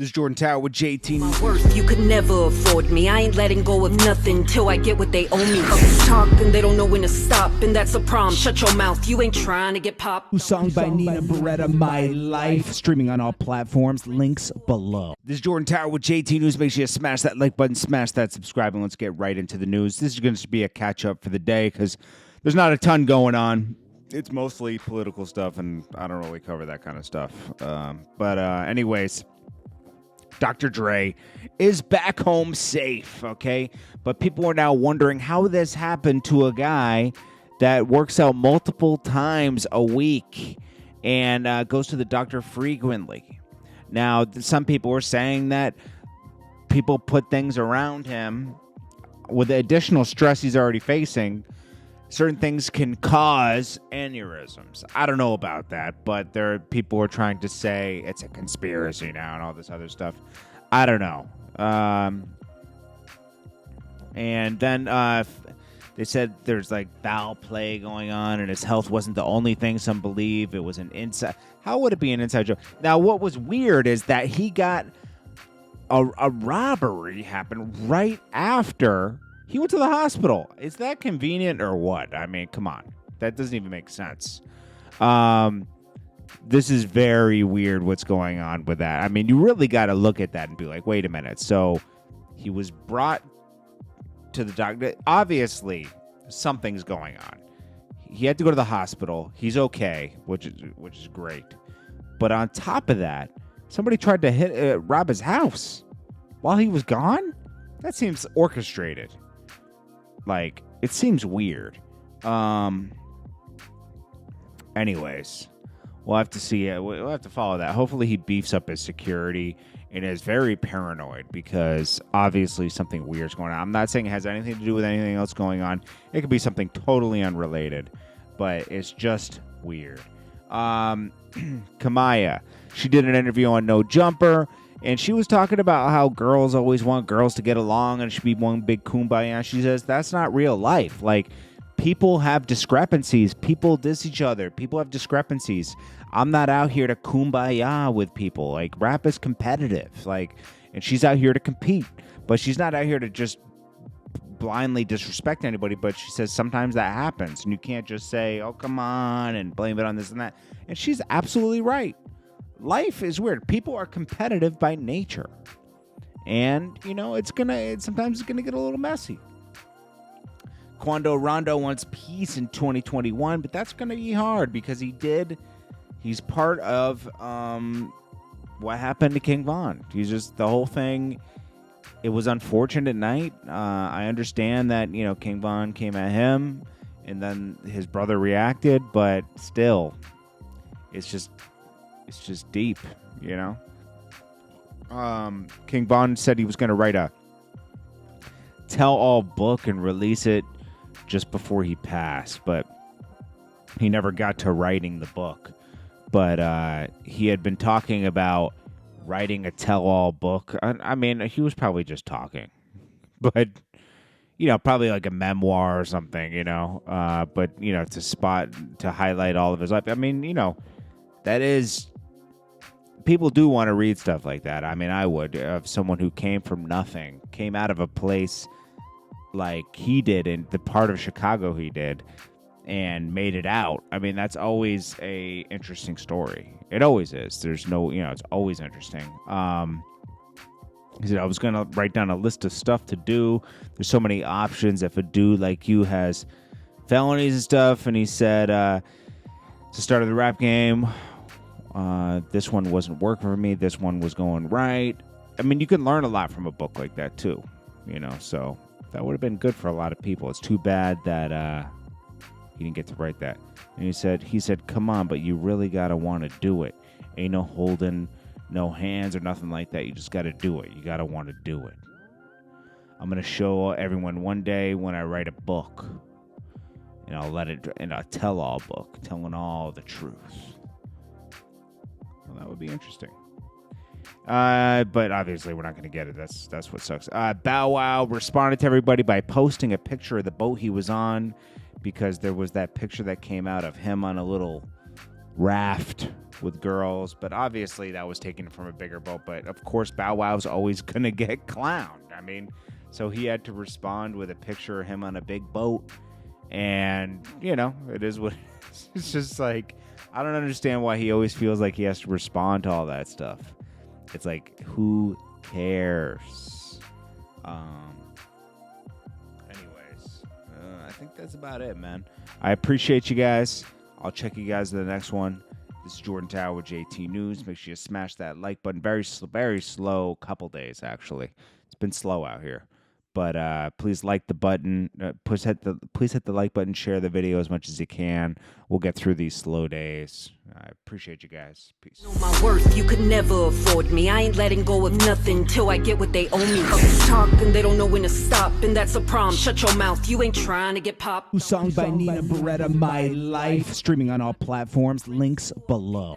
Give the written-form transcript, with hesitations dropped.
This is Jordan Tower with JT. My worth, you could never afford me. I ain't letting go of nothing till I get what they owe me. Others talk and they don't know when to stop, and that's a problem. Shut your mouth, you ain't trying to get popped. Song by Nina Beretta, My Life. Streaming on all platforms. Links below. This is Jordan Tower with JT News. Make sure you smash that like button, smash that subscribe, and let's get right into the news. This is going to be a catch-up for the day because there's not a ton going on. It's mostly political stuff, and I don't really cover that kind of stuff. Anyways, Dr. Dre is back home safe, okay? But people are now wondering how this happened to a guy that works out multiple times a week and goes to the doctor frequently. Now, some people are saying that people put things around him with the additional stress he's already facing. Certain things can cause aneurysms. I don't know about that, but there are people who are trying to say it's a conspiracy now and all this other stuff. I don't know. And then they said there's like foul play going on, and his health wasn't the only thing some believe. It was an inside. How would it be an inside joke? Now, what was weird is that he got a robbery happen right after he went to the hospital. Is that convenient or what? I mean, come on. That doesn't even make sense. This is very weird what's going on with that. I mean, you really got to look at that and be like, wait a minute. So he was brought to the doctor. Obviously, something's going on. He had to go to the hospital. He's okay, which is great. But on top of that, somebody tried to rob his house while he was gone? That seems orchestrated. Like, it seems weird. Anyways, we'll have to see it. We'll have to follow that. Hopefully he beefs up his security and is very paranoid because obviously something weird's going on. I'm not saying it has anything to do with anything else going on. It could be something totally unrelated, but it's just weird. Kamiyah, she did an interview on No Jumper, and she was talking about how girls always want girls to get along and it should be one big kumbaya. She says that's not real life. Like, people have discrepancies. People diss each other. People have discrepancies. I'm not out here to kumbaya with people. Like, rap is competitive. Like, and she's out here to compete. But she's not out here to just blindly disrespect anybody. But she says sometimes that happens. And you can't just say, oh, come on, and blame it on this and that. And she's absolutely right. Life is weird. People are competitive by nature. And, you know, sometimes it's gonna get a little messy. Quando Rondo wants peace in 2021, but that's going to be hard because he's part of what happened to King Von. He's just, the whole thing, it was unfortunate night. I understand that, you know, King Von came at him and then his brother reacted, but still, it's just deep, you know? King Von said he was going to write a tell-all book and release it just before he passed, but he never got to writing the book. But he had been talking about writing a tell-all book. I mean, he was probably just talking, but, you know, probably like a memoir or something, you know, but, you know, to highlight all of his life. I mean, you know, that is, people do want to read stuff like that. I mean, I would, of someone who came from nothing, came out of a place like he did in the part of Chicago he did and made it out. I mean, that's always a interesting story. It always is. There's no, you know, it's always interesting. He said, I was going to write down a list of stuff to do. There's so many options if a dude like you has felonies and stuff. And he said, to start of the rap game, this one wasn't working for me. This one was going right. I mean, you can learn a lot from a book like that too, you know, so that would have been good for a lot of people. It's too bad that he didn't get to write that. And he said, come on, but you really got to want to do it. Ain't no holding, no hands or nothing like that. You just got to do it. You got to want to do it. I'm going to show everyone one day when I write a book. And I'll let it in a tell-all book, telling all the truth. Well, that would be interesting. But obviously we're not going to get it. That's what sucks. Bow Wow responded to everybody by posting a picture of the boat he was on because there was that picture that came out of him on a little raft with girls, but obviously that was taken from a bigger boat. But of course, Bow Wow's always gonna get clowned. I mean, so he had to respond with a picture of him on a big boat, and you know, it is what it is. It's just like, I don't understand why he always feels like he has to respond to all that stuff. It's like, who cares? Anyways, I think that's about it, man. I appreciate you guys. I'll check you guys in the next one. This is Jordan Tower with JT News. Make sure you smash that like button. Very slow couple days, actually. It's been slow out here. But please like the button. Please hit the like button. Share the video as much as you can. We'll get through these slow days. I appreciate you guys. Peace. Know my worth, you could never afford me. I ain't letting go of nothing till I get what they owe me. Others talk and they don't know when to stop, and that's a problem. Shut your mouth, you ain't trying to get popped. Song by Nina Beretta, My Life. Streaming on all platforms. Links below.